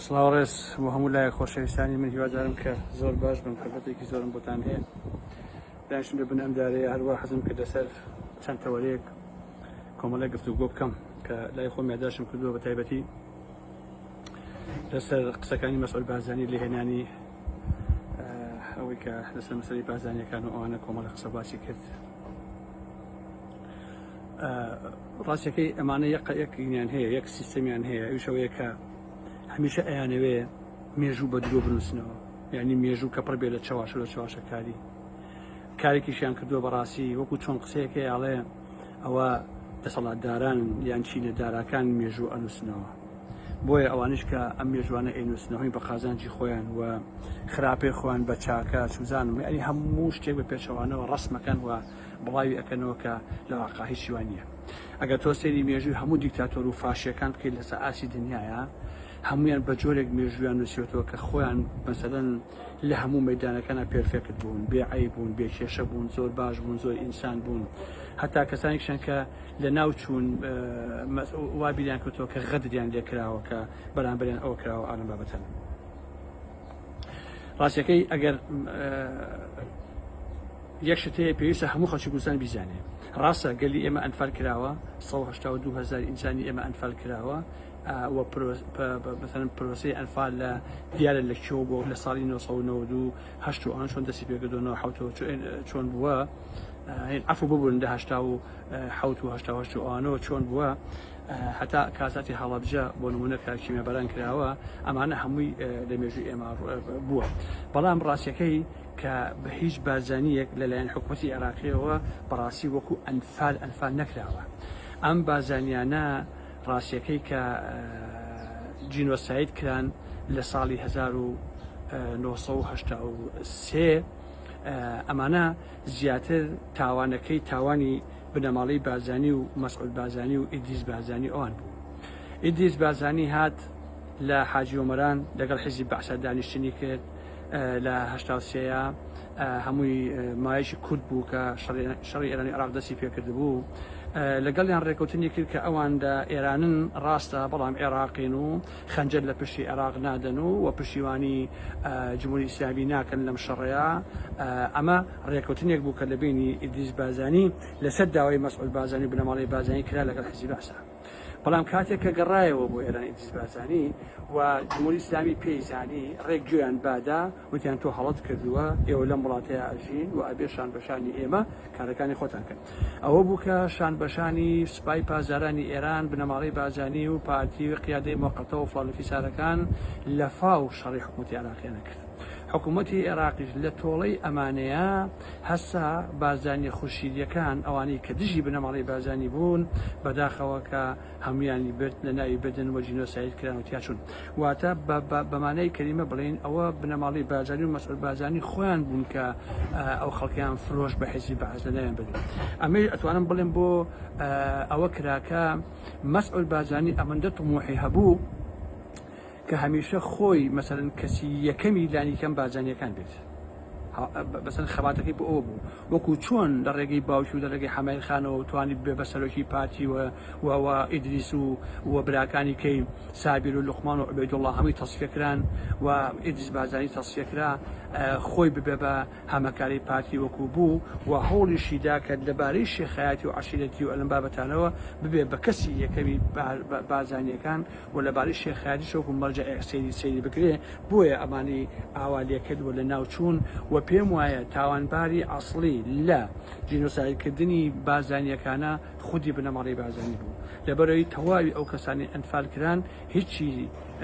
سڵاوڕێز بۆ هەموو لای خۆشەویستانی من هیوادارم کە زۆر باش بن خەبەتێکی زۆرم بۆتان هەیە داشن لەبن ئەمدارەیە هەروە حەزم کرد لەسەر چەند تەوەرەیەک کۆمەڵە گفتوگۆ بکەم کە لای خۆم یادداشتم کردووە بە تایبەتی لەسەر قسەکانی مەسعود بارزانی لێهێنانی ئەوەی کە لەسەر مەسەلەی بارزانیەکان و ئەوانە کۆمەڵە قسە باسی کرد. ڕاستیەکەی ئەمانە یەکیان هەیە یەک سیستەمیان هەیە ئەوشەوەیە کە هەمیشە ئەیانەوێ مێژوو بە درۆ بنووسنەوە، یعنی مێژوو کە پڕ بێ لە چاواشە لە چاواشەکاری کارێکیشیان کردووە بەڕاستی وەکو چۆن قسەیەکە ئاڵێ ئەوە دەسەڵاتداران یان چینەدارەکان مێژوو ئەنووسنەوە، بۆیە ئەوانش کە ئەم مێژوانە ئەینووسنەوەی بە قازانجی خۆیان و خراپێ خۆیان بە چاکە سوزانم ینی هەموو شتێک بە پێچەوانەوە ڕسمەکەن و بڵاوی ئەەکەنەوە کە لە واقع هیچ شیوانە. ئەگەر تۆ سەیری مێژووی هەموو دیکتاتۆر و فاشیەکان بکەیت لەسەر ئاسی دنیاە هەمویان بە جۆرێک مێژویان نووسێتەوە کە خۆیان مەسەلەن لە هەموو مەیدانەکانە پێرفێکت بوون، بێعەیب بوون، بێکێشە بوون، زۆر باش بوون، زۆر ئینسان بوون، هەتا کەسانێکشان کە لە ناو چوون وابیان کردەوە کە غەدریان لێکراوە کە بەرامبەریان ئەوە کراوە ئالم بابەتەن. ڕاستیەکەی ئەگەر یەک شت هەیە پێویستە هەموو خەڵکی کوردستان بیزانێ، ڕاستە گەلی ئێمە ئەنفال کراوە 182,000 ئینسانی ئێمە ئەنفال کراوە و مثلا پرۆسی ئەنفال لە دیارە لە کێوە بۆ لە ساڵی 1992 ئەوان چۆن دەستی پێکردنەوە چۆن بووە عفو ببوون لە 1970 ئەوانەوە چۆن بووە هەتا کاساتی هەڵەبجە بۆ نمونە کاکیمە بەران کراوە ئەمانە هەمووی لە مێژووی ئێمە بووە. بەڵام ڕاستیەکەی کە بە هیچ بازانیەک لەلایەن حکوومەتی عێراقیەوە بەڕاستی وەکو ئەنفال نەکراوە. ئەم بازانیانە ڕاستیەکەی کە جینۆساید کران لە ساڵی 1983 ئەمانە زیاتر تاوانەکەی تاوانی بنەماڵی بازانی و مەسعود بارزانی و ئیدریس بارزانی ئەوان بوو. ئیدریس بارزانی هات لە حاجی عومەران لەگەڵ حیزبی بەعسە دانیشتنی کرد لە 83 هەمووی مایەشی کورد بوو کە شەڕی ئێرانی عێراق دەستی پێکرد بوو، لەگەڵیان ڕێکەوتنی کرد کە ئەوان لە ئێرانن ڕاستە بەڵام عێراقین و خەنجەر لە پشتی عێراق نادەن و پشتیوانی جمهوری ئیسلامی ناکەن لەم شەڕەیە. ئەمە ڕێکەوتنێک بوو کە لە بینی ئیدریس بارزانی لەسەر داوای مەسعود بارزانی و بنەماڵی بارزانی کرا لەگەڵ حیزبی بەعسە. بەڵام کاتێک کە گەڕایەوە بۆ ئێران ئیدریس بارزانی و جمهوری ئیسلامی پێیزانی ڕێکگویان بادا وتیان تۆ هەڵەت کردووە ئێوە لەم وڵاتەیە ئەژین و ئەبێ شان بەشانی ئێمە کارەکانی خۆتان کرد. ئەوە بوو کە شان بەشانی سوپای پازارانی ئێران بنەماڵی بارزانی و پارتی و قیادەی موقەتە و فڵانفیسارەکان لە فاو شەڕی حکوومەتی عێراقیانە کرد. حکوومەتی عێراقیش لە تۆڵەی ئەمانەیە هەستا بارزانی خوشیریەکان ئەوانەی کە دژی بنەماڵی بارزانی بوون بەداخەوە کە هەمویانی برد لە ناوی بدن و جینۆساید کران و تیاچون. واتە بەمانەی کەریمە بڵێن ئەوە بنەماڵی بارزانی و مەسعود بارزانی خۆیان بوون کە ئەو خەڵکیان فرۆش بە حیزبی بەعسە لەلایەن بدن. ئەمەش ئەتوانم بڵێم بۆ ئەوە کراکە مەسعود بارزانی ئەمەندە طموحی هەبوو کە هەمیشە خۆی مەسەلەن کەسی یەکەمی لانیکەم بارزانیەکان بێت. بەسەر خەباتەکەی بۆ ئەوە بوو وەکو چۆن لە ڕێگەی باوکی و لە ڕێگەی حەمایل خانەوە توانی بێ بە سەرۆکی پارتی و ئیدریس و براکانی کەی سابیر و لوقمان و عوبەیدوڵڵا هەمووی تەصفیەکران و ئیدریس بارزانی تەصفیەکرا خۆی ببێ بە هەمەکاری پارتی وەکو بوو و هەوڵیشی دا کە لەبارەی شێخایەتی و عەشیرەتی و ئەلەم بابەتانەوە ببێ بە کەسی یەکەمی بارزانیەکان و لەبارەی شێخایەتیش وەکو مەرجە سەیری بکرێ. بۆیە ئەمانی ئاوا لێکردووە لە ناوچوون و پێم وایە تاوانباری ئەسڵی لە جینۆسایدکردنی بارزانیەکانە خودی بنەماڵی بارزانی بوو. لەبەرەوەی تەواوی ئەو کەسانی ئەنفال کران هیچی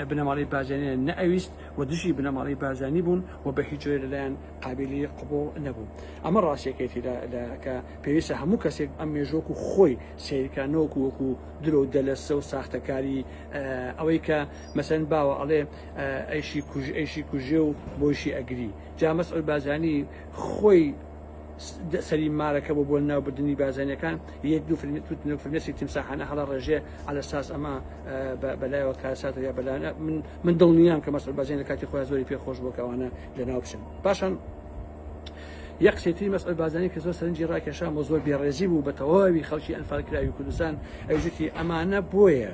بنەماڵی بارزانیە نەئەویست و دژی بنەماڵی بارزانی بوون و بە هیچ جۆرێ لەلایەن قابلی قبوڵ نەبوو. ئەمە ڕاستیەکەیەتی کە پێویستە هەموو کەسێک ئەم مێژۆکو خۆی سیرکانەوەکو وەکو درۆ دەلەسە و ساختەکاری ئەوەی کە مەسەن باوە ئەڵێ ئەیشی کوژێ و بۆشی ئەگری جا مەسعود بارزانی خۆی سەری مارەکە بۆ ناوبردننی بارزانیەکان یەک دوو فرمێسی تیمساحانە هەڵە ڕێژێ على ئەساس ئەمە بەلایەوە کاسات یا بەلایەنە من دڵنیام کە مەسعود بارزانی لە کاتی خۆیان زۆری پێخۆش بۆ کەوانە لەناو بچن. پاشان یەک سێتی مەسعود بارزانی کە زۆر سەرنجی ڕاکێشا و زۆر بێڕێزی بوو بە تەواوی خەڵکی ئەنفالکراوی کوردستان ئەوژێتی ئەمانە بۆیە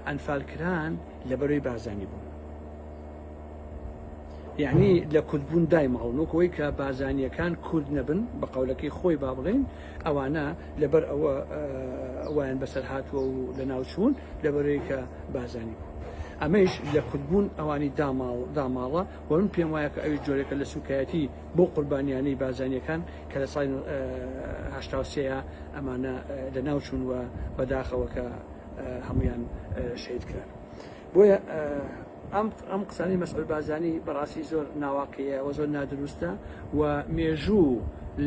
ئەنفالکران لە بەرەوەی بازانی بوون. یعنی لە کوردبوون دایماڵنەوەی کە بازانیەکان کورد نەبن بە قەولەکەی خۆی با بڵێن ئەوانە لەبەر ئەوە ئەویان بەسەر هاتووە و لە ناوچوون لەبەرەوەی کە بازانی بوون. ئەمەش لە کوردبوون ئەوانی داماڵە و من پێم وایە کە ئەوی جۆرێکە لە سوکایەتی بۆ قوربانیانەی بازانیەکان کە لە ساڵی 1970 ئەمانە لە ناوچوون و بەداخەوە کە هەمویان شەید کران. بۆیە ئەم قسانی مەسئول بازانی بەڕاستی زۆر ناواقعیە و زۆر نادروستە و مێژوو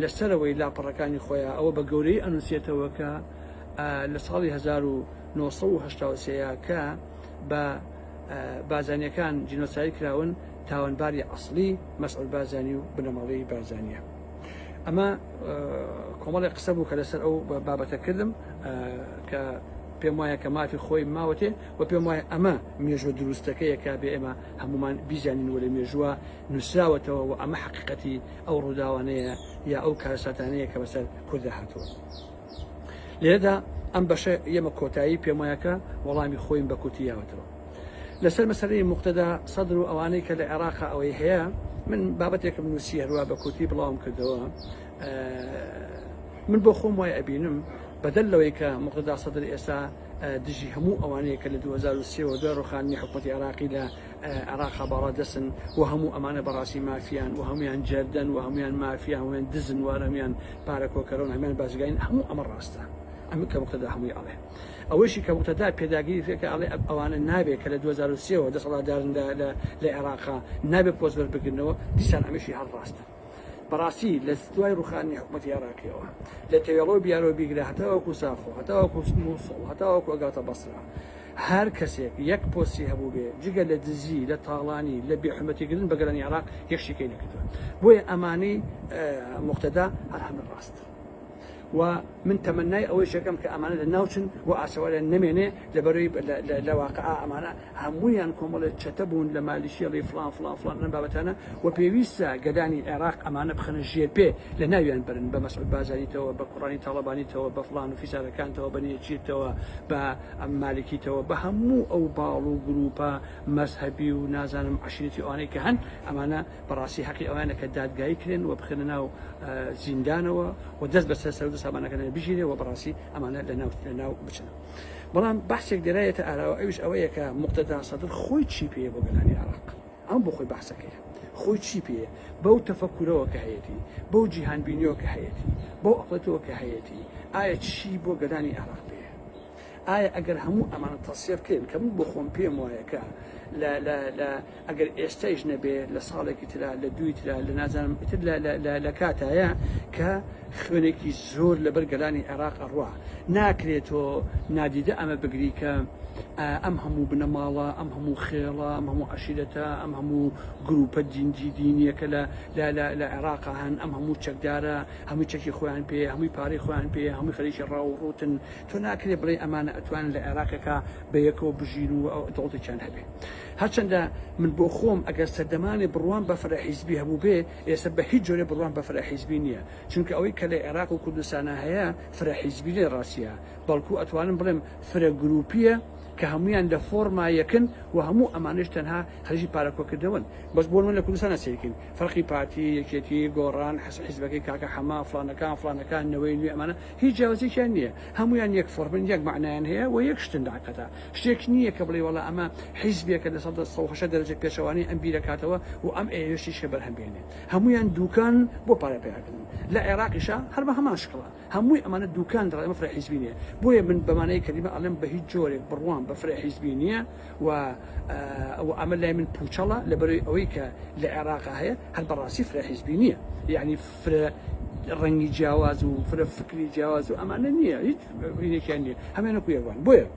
لەسەرەوەی لاپەڕەکانی خۆیان ئەوە بە گەورەی ئەنووسێتەوە کە لە ساڵی 1970 کە بە بازانیەکان جینۆسایی کراون تاوانباری ئەسڵی مەسئول بازانی و بنەماڵەی بازانیە. ئەمە کۆمەڵی قسە بوو کە لەسەر ئەو بابەتە کردم کە پێم وایە کە مافی خۆی ماوەتێ و پێم وایە ئەمە مێژوە دروستەکەیە کە بێ ئێمە هەمومان بیزانین وە لە مێژووە نووسراوەتەوە و ئەمە حقیقەتی ئەو ڕووداوانەیە یا ئەو کارەساتانەیە کە بەسەر کوردە هاتووە. لێرەدا ئەم بەشە ئێمە کۆتایی پێم وایە کە وەڵامی خۆیم بە کوتی یاوەتەوە. لەسەر مەسەلەی موقتەدا سەدر و ئەوانەی کە لە عێراقا ئەوەی هەیە من بابەتێکم نووسی هەروە بە کوتی بڵاوم کردەوە. من بۆ خۆم وای ئەبینم بەدەل لەوەی کە موقتەدا سەدر ئێستا دژی هەموو ئەوانەیە کە لە 2023 و دوای ڕوخاندنی حکوومەتی عێراقی لە عێراقا باڕا دەسن و هەموو ئەمانە بەڕاستی مافیان و هەمویان جەردەن و هەمویان مافیان هەمویان دزن و هەمویان پارەکۆکەرەوە هەمویان بازرگین هەموو ئەمە ڕاستە. ئەمە کە موقتەدا هەمووی ئەڵێ ئەوەشی کە موقتەدا پێداگیریکە ئەڵێ ئەوانە نابێت کە لە 2023 دەسەڵاتدارن لە عێراقا نابێت پۆست بەربگرنەوە دیسان ئەمەشی هەر ڕاستە. بەڕاستی لە دوای ڕوخاندنی حکوومەتی عێراقیەوە لە تێوەڵەوە بیارەوە بیگرە هەتاوەکو ساخۆ هەتاوەکو مووسڵ هەتاوەکو ئەگاتە بەسرا هەر کەسێک یەک پۆستی هەبوو بێ جگە لە دزی لە تاڵانی لە بێحرمەتیگرن بە گەرانی عێراق یەکشتێکی نەکردووە. بۆیە ئەمانەی موقتەدا هەر هەموو ڕاستە و من تەمەنای ئەوەی شەکەم کە ئەمانە لە ناوچن و ئاسەوارە نەمێنێ لەبەرەوەی لە واقعا ئەمانە هەمویان کۆمەڵە چەتە بوون لە مالیشیەڵی فلان ئەم بابەتانە و پێویستە گەدانی عێراق ئەمانە بخەنە ژێر پێ لە ناویان برن بە مەسعود بازاریتەوە بە کوڕانی تاڵەبانیتەوە بە فلان و فیسارەکانتەوە بە نێچیرتەوە بە مالکیتەوە بە هەموو ئەو باڵ و گروپە مەزهەبی و نازانم عشیرەتی ئەوانەی کە هەن ئەمانە بەڕاستی حەقی ئەوانە کە دادگایی کرێن و بخەنە ناو زیندانەوە و دەست بەسەر سەر سامانەکەن بژیرێ و بەڕاستی ئەمانە لە ناو بچن. بەڵام بەحسێک دەرایەتە ئاراوە ئەوش ئەوەیە کە موقتەدا سەدر خۆی چی پێیە بۆ گەلانی عێراق ئەم بۆ خۆی بەحسەکەیە خۆی چی پێیە بەو تەفەکورەوە کە هەیەی بەو جیهانبینیەوە کە هەیەی بەو ئەقڵەتەوە کە هەیەی ئایا چی بۆ گەلانی عێراق پێیە؟ ئایا ئەگەر هەموو ئەمانە تەسیێر بکەین کە من بۆ خۆم پێم وایە کە ئەگەر ئێستایش نەبێ لە ساڵێکی ترا لە دوی ترا لە نازانم لە کاتایە کە خوێنێکی زۆر لەبەر گەلانی عێراق ئەڕوا ناکرێتەوە نادیدە ئەمە بگری کە ئەم هەموو بنەماڵە ئەم هەموو خێڵە ئەم هەموو عشیرەتە ئەم هەموو گروپە دینیەکە لە عێراقا هەن ئەم هەموو چەکدارە هەمووی چەکی خۆیان پێ هەمووی پارەی خۆیان پێ هەمووی خەریکی ڕاو و ڕوتن تۆ ناکرێت بڵێ ئەمانە ئەتوانن لە عێراقەکە بە یەکەوە بژین و ئەو دەوڵەتێکیان هەبێ. هەرچەندە من بۆ خۆم ئەگەر سەردەمانی بڕوان بە فەرەحیزبی هەبوو بێ ئێستا بە هیچ جۆرە بڕوان بە فەرەحیزبی نییە چونکە ئەوەی کە لە عێراق و کوردستانە هەیە فەرەحیزبی لێ ڕاستیە بەڵکو ئەتوانم بڵێم فرە گروپیە کە هەمویان لە فۆرما یەکن و هەموو ئەمانش تەنها خەرجی پارەکۆکردەوەن بەس بۆ من لە کوردستان سیرکن فەرقی پارتی یەکێتی گۆڕان حیزبەکەی کاکە حەما فلانەکان نەوەی نوێ ئەمانە هیچ جیاوازێکیان نییە هەمویان یەک فۆرمن یەک معنایان هەیە و یەک شتن داکەتە شتێک نییە کە بڵێ وەڵا ئەمە حیزبێکە لە 100 دەرەجە پێشەوانی ئەم بیرەکاتەوە و ئەم ئێشتی شە بەرهەمبێنێ هەمویان دوکان بۆ پارە پێکردن لە عێراقیشا هەر بە هەمان شکڵە هەمووی ئەمانە دوکان دەڵێ ئەمە فەرەحیزبی نییە بۆیە من بەمانەی کەلیمە ئەڵێم بە هیچ جۆرێک بڕوان بە فەرەحیزبی نییە و ئەمە لای من پوچەڵە لەبەرەوەی ئەوەی کە لە عێراقا هەیە هەر بەڕاستی فەرەحیزبی نییە یعنی ڕەنگی جیاواز و فرە فکری جیاواز و ئەمانە نییە هیچ هینێکیان نییە هەمێنە کوێوان بۆیە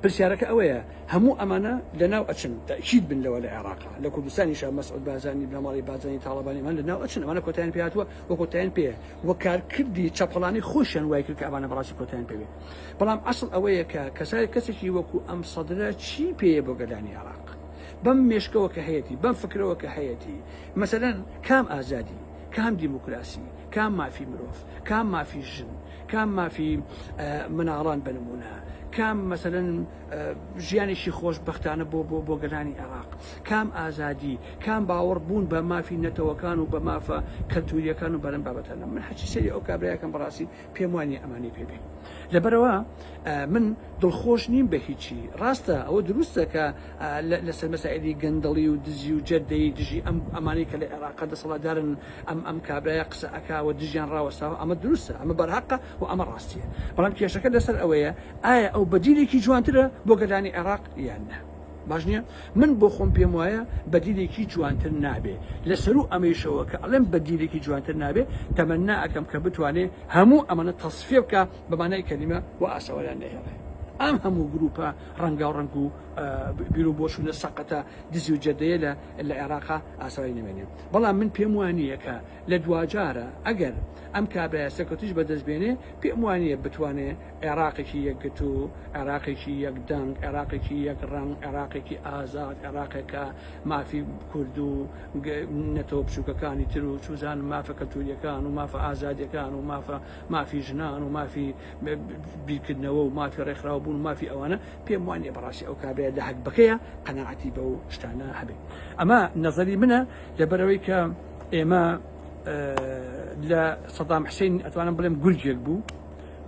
پرسیارەکە ئەوەیە هەموو ئەمانە لەناو ئەچن تاکید بن لەوە لە عێراقا لە کوردستانیشا مەسعود بازانی بنەماڵی بازانی تاڵەبانی من لەناو ئەچن ئەمانە کۆتاییان پێ هاتووە و کۆتاییان پێ وە کارکردی چەپەڵانی خۆشیان وای کرد کە ئەمانە بەڕاستی کۆتاییان پێوێ بەڵام ئەسڵ ئەوەیە کە کەسێکی وەکو ئەم سەدرە چی پێیە بۆ گەلانی عێراق بەم مێشکەوە کە هەیەی بەم فکرەوە کە هەیەی مەسەلەن کام ئازادی کام دیموکراسی کام مافی مرۆڤ کام مافی ژن کام مافی مناڵان بنمونە کام مەسەلەن ژیانێکی خۆشبەختانە بۆ گەلانی عێراق، کام ئازادی، کام باوەڕ بوون بە مافی نەتەوەکان و بە مافە کەلتوریەکان و بەرەم بابەتانە. من حەچی سەری ئەو کابراایەکەم بەڕاستی پێم وانی ئەمانی پێبێ. لەبەرەوە من دڵخۆش نیم بە هیچی. ڕاستە ئەوە دروستە کە لەسەر مەسائلی گەندەڵی و دزی و جەدەی دژی ئەمانی کە لە عێراقا دەسەڵاتدارن ئەم کابراایە قسە ئەکاوە دژیان ڕاوەستاوە، ئەمە دروستە، ئەمە بەرحەقە و ئەمە ڕاستیە. بەڵام کێشەکە لەسەر ئەوەیە ئایا ئەو بەدیلێکی جوانترە بۆ گەلانی عێراق یان نە؟ باش نییە؟ من بۆ خۆم پێم وایە بەدیلێکی جوانتر نابێ. لەسەر و ئەمەیشەوە کە ئەڵێم بەدیلێکی جوانتر نابێ، تەمەنا ئەەکەم کە بتوانێت هەموو ئەمەنە تەصفیە بکە بە مانای کەلیمە و ئاسەوەیان نەهێڵێ. ئەم هەموو گروپە ڕەنگا و ڕنگ و بیر و بۆچوونە سەقەتە دزی و جەدەیە لە عێراقا ئاسایی نامێنێ. بەڵام من پێم وانییە کە لە دوجارە ئەگەر ئەم کابراایە سەکەوتیش بەدەستبێنێ، پێم وانییە بتوانێت عێراقێکی یەکگرت و عێراقێکی یەکدەنگ، عێراقێکی یەک ڕەنگ، عێراقێکی ئازاد، عێراقێکە مافی کورد و نەتەوە بچووکەکانی تر و چوزان مافە کەلتوریەکان و مافە ئازادیەکان و مافی ژنان و مافی بیرکردنەوە و مافی ڕێکخراوە بوون و مافی ئەوانە، پێم وانییە بەڕاستی ئەو کابراایە لە حەق بەکەیە قەناعەتی بە و شتانە هەبێ. ئەمە نەزەری منە لەبەرەوەی کە ئێمە لە سەدام حوسێن ئەتوانم بڵێم گورجێک بوو،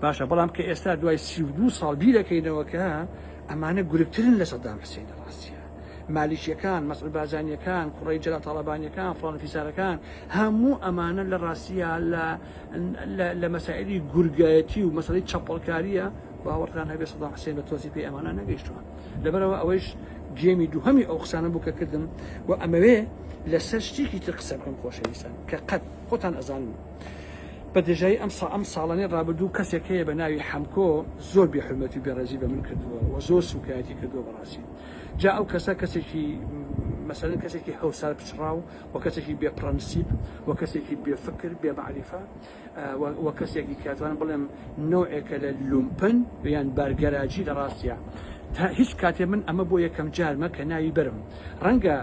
باشە، بەڵام کە ئێستا دوای 32 ساڵ بیرەکەینەوە کە ئەمانە گورگترن لە سەدام حوسێن. ڕاستیە مالیشیەکان، مەسعود بارزانیەکان، کوڕەی جەلال تاڵەبانیەکان، فڵان فیسارەکان، هەموو ئەمانە لە ڕاستیە لە مەسائلی گورگایەتی و مەسەلەی چەپەڵکاریە باوەڕتان هەبێ سەدام حوسێن بە تۆزی پێ ئەمانە نەگەیشتووە. لەبەرەوە ئەوەیش گێمی دووهەمی ئەو قسانە بوو کە کردم و ئەمەوێ لەسەر شتێکی تر قسە بکەم خۆشەویستان کە قەت خۆتان ئەزانن. بە دژایی ئەم ساڵانەی ڕابردوو کەسێک هەیە بە ناوی حەمکۆ زۆر بێحورمەتی و بێڕێزی بە من کردووە و زۆر سوکایەتی کردووە بەڕاستی. جا ئەو کەسێکی مەسەلەن کەسێکی هەوسار پچڕاو و کەسێکی بێپرەنسیب و کەسێکی بێفکر بێمەعریفە و کەسێکی کاتوانم بڵێم نۆعێکە لە لومپن یان بەرگەراجی لە ڕاستیە. تا هیچ کاتێ من ئەمە بۆ یەکەم جارمە کە ناوی برم ڕەنگە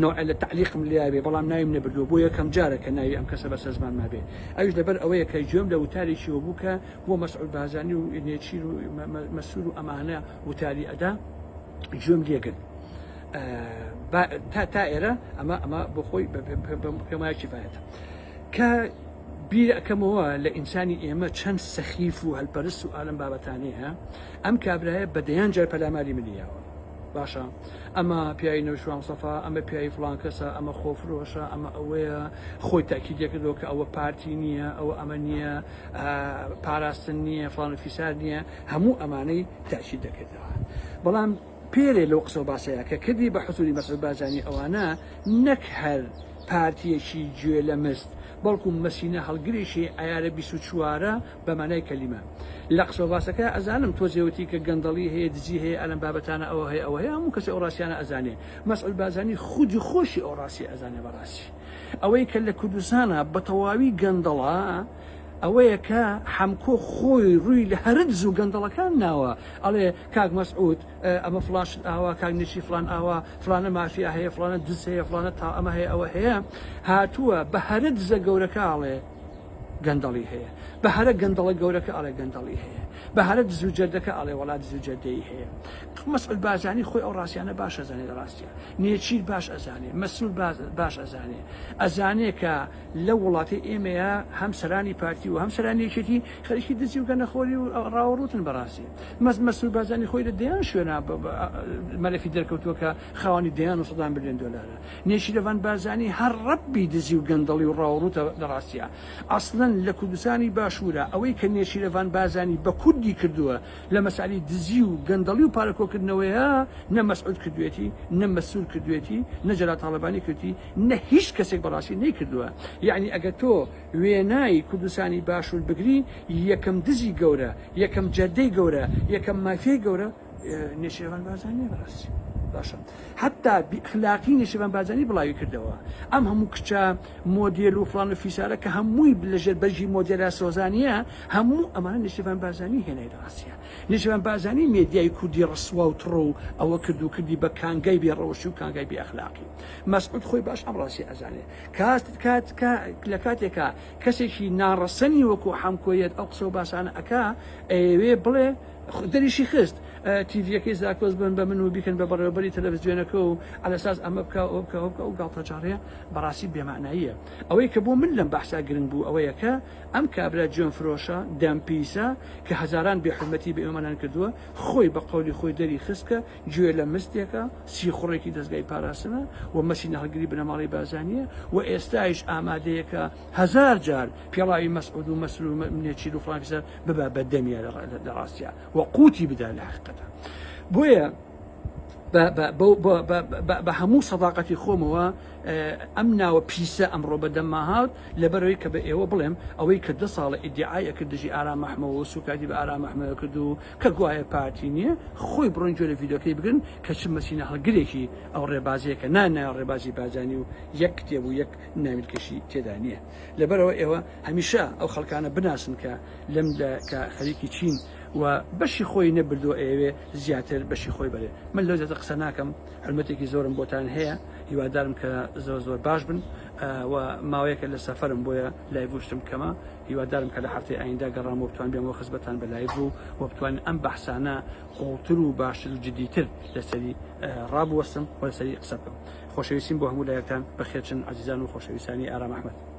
نوع لە تعلیقم لێبێ، بەڵام ناویم نەبردووە بۆ یەکەم جارە کە ناوی ئەم کەسە بەسەر زمان مابێ. ئەوش لەبەر ئەوەیە کە گوێم لە وتارێکیەوە بوو کە بۆ مەسعود بارزانی و نێچیر و مەسعود و ئەمانە وتاری ئەدا گوێم لێگرت. تا ئێرە ئەمە بۆ خۆی پێمایەکی فایەتە کە بیر ئەەکەمەوە لە ئینسانی ئێمە چەند سەخیف و هەلپەرست و ئالم بابەتانەیە. ئەم کابراایە بەدەیان جار پەلاماری منیاوە، باشە، ئەمە پیاوی نەوشوان سەفا، ئەمە پیاوی فڵان کەسە، ئەمە خۆفرۆشە، ئەمە ئەوەیە، خۆی تاکیدەکردەوە کە ئەوە پارتی نییە، ئەوە ئەمە نییە، پاراستن نییە، فڵان فیساد نییە، هەموو ئەمانەی تاکید دەکردەوە. بەڵام پێرێ لەو قسە و باسەیە کە کردی بە حوزوری مەسعود بارزانی ئەوانە نەک هەر پارتیەکی گوێ لە مست، بەڵکو مەسینە هەڵگرێکی ئایارە 24 بە مانای کەلیمە. لە قسە و باسەکە ئەزانم تۆزێوەتی کە گەندەڵی هەیە، دزی هەیە، ئەلەم بابەتانە ئەوە هەیە، ئەوە هەیە، هەموو کەسی ئەو ڕاستیانە ئەزانێ. مەسعود بارزانی خودی خۆشی ئەو ڕاستی ئەزانێ بەڕاستی. ئەوەی کە لە کوردستانە بە تەواوی گەندەڵە ئەوەیە کە حەمکۆ خۆی ڕووی لە هەرد و گەندەڵەکان ناوە، ئەڵێ کاک مەسعود ئەمە فڵاش ئاوا، کاک نێچی فڵان ئاوا، فڵانە مافیا هەیە، فڵانە دز هەیە، فڵانە تا ئەمە هەیە، ئەوە هەیە، هاتووە بە هەرد زە گەورەکە ئاڵێ گەندەڵی هەیە، بە هەرە گەندەڵە گەورەکە ئاڵێ گەندەڵی هەیە، بە هەرە دزوجەردەکە ئاڵێ وڵات دزوجەردەی هەیە. مەسعود بارزانی خۆی ئەو ڕاستیانە باش ئەزانێ لە ڕاستیە، نێچیر باش ئەزانێ، مەسعود باش ئەزانێ، ئەزانێ کە لە وڵاتی ئێمەیە هەم سەرانی پارتی و هەم سەرانیەکێتی خەریکی دزی و گەنەخۆری و ڕاوەڕوتن بەڕاستی. مەسعود بارزانی خۆی لە دەیان شوێنە مەلەفی دەرکەوتووە کە خاوەنی دەیان و سەدان بلیۆن دۆلارە. نێچیرەڤان بارزانی هەر ڕەبی دزی و گەندەڵی و ڕاوەڕوتە لە ڕاستیە. ئەسڵەن لە کوردستانی باشوورە ئەوەی کە نێچیرەڤان بارزانی بە کوردی کردووە لە مەسالی دزی و گەندەڵی و پارەکۆکردنەوەیە، نە مەسعود کردوێتی، نە مەسعود کردوێتی، نە جەلال تاڵەبانی کردی، نە هیچ کەسێک بەڕاستی نەیکردووە. یعنی ئەگەر تۆ وێنای کوردستانی باشوور بگری، یەکەم دزی گەورە، یەکەم جەردەی گەورە، یەکەم مافیای گەورە نێچیرەڤان بارزانیە بەڕاستی. باشە، حتا بئەخلاقی نێچیرەڤان بارزانی بڵاوی کردەوە. ئەم هەموو کچە مۆدێل و فڵان و فیسارە کە هەمووی لەژێر بەرژی مۆدێلە سۆزانیە، هەموو ئەمانە نێچیرەڤان بارزانی هێنای لە ڕاستیە. نێچیرەڤان بارزانی مێدیای کوردی ڕسوا و تڕۆ و ئەوە کردو کردی بە کانگای بێڕەوشی و کانگای بێئەخلاقی. مەسعود خۆی باش ئەم ڕاستی ئەزانێ. لە کاتێکە کەسێکی ناڕەسەنی وەکو حەمکۆیەت ئەو قسە و باسانە ئەکا، ئەوێ بڵێ دەریشی خست تیڤەکەی زاکۆز بن بە من و بیکەن بە بەڕێوەبەری تەلەڤیزیۆنەکە و ئەلەساس ئەمە بکە ئەو بکە ئەو بکە و گاڵتەجارەیە بەڕاستی بێمعناییە ئەوەی کە بۆ من لەم بەحسا گرنگ بوو ئەوەیە کە ئەم کابرا جۆن فرۆشە دەمپیسە کە هەزاران بێحورمەتی بە ئێمەمان کردووە خۆی بە قەولی خۆی دەری خستکە گوێ لە مستێکە سی خوڕێکی دەستگای پاراستنە و مەسی نەهەڵگیری بنەماڵی بازانیە و ئێستایش ئامادەیەکە هەزار جار پێڵاوی مەسعود و مەسرور و منێچیر و فڵانفیسەر ببە بە دەمیە لە ڕاستیە و قوتی بدا لە حقیقەتە بۆیە بە هەموو سەداقەتی خۆمەوە ئەم ناوە پیسە ئەمڕۆ بەدەمما هاوت لەبەرەوەی کە بە ئێوە بڵێم ئەوەی کە 10 ساڵە ئیدعای کرد دژی ئارام محمەوە و سوکاتی بە ئارام محمەوە کرد و کە گوایە پارتی نییە خۆی بڕۆین جۆرە ڤیدۆکەی بگرن کە چ مەسینە هەڵگرێکی ئەو ڕێبازیەکە نانایە ڕێبازی بازانی و یەک کتێب و یەک نامیلکەشی تێدا نییە لەبەرەوە ئێوە هەمیشە ئەو خەڵکانە بناسن کە لەم کە خەریکی چین و بەشی خۆی نەبردووە ئێوێ زیاتر بەشی خۆی بەرێ من لەو زیاتر قسە ناکەم حرمەتێکی زۆرم بۆتان هەیە هیوادارم کە زۆر باش بن و ماوەیەکە لە سەفەرم بۆیە لایڤشتم کەمە هیوادارم کە لە هەفتەی ئایندا گەڕامەوە بتوان بێمەوە خزمەتان بە لایڤ و بتوانین ئەم بەحسانە قوڵتر و باشتر و جدیتر لەسەری ڕابوەستم و لەسەری قسە بکەم خۆشەویستیم بۆ هەموو لایەکان بەخێرچن عەزیزان و خۆشەویستانی ئارام ئەحمەد